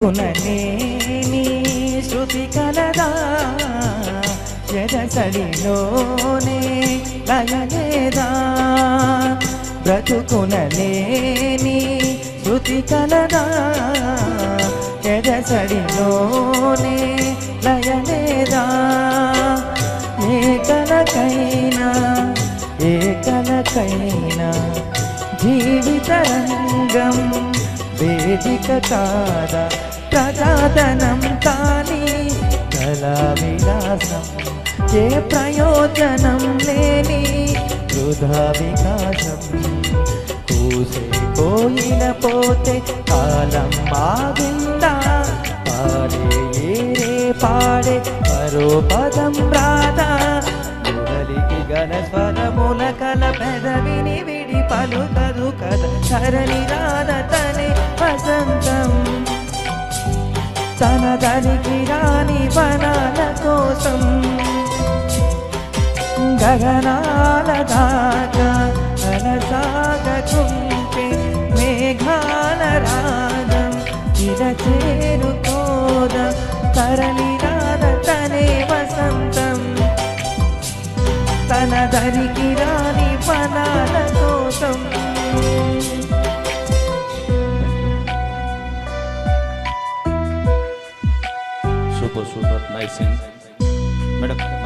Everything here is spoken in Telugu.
పుననేని శృతి కలదా ఎదసడిలోనే లయలేదా బ్రతుకునలేని శృతి కలదా ఎదసడిలోనే లయలేదా ఏ కలకైనా జీవిత రంగం వేదిక కాదా ప్రజాధనం తాని కళా విలాసం ఏ ప్రయోజనం లేని వృధా వికాసం కూసే కోయిల పోతే కాలం ఆగిందా పాడే ఏరే పాడే మరో పదం రాదా మురళికి గల స్వరముల కల పెదవిని విడి పలుకదు కథ సరళి రాధ తనే వసంతం తన దరికి రాని వనాల కోసం గగనాల దాకా అనసాగకుంటే మేఘాల రాగం ఇద చేరుకోద తరలి రాధ తనే వసంతం తన దరికి రాని వనాల కోసం. Super, nice sing. Madam.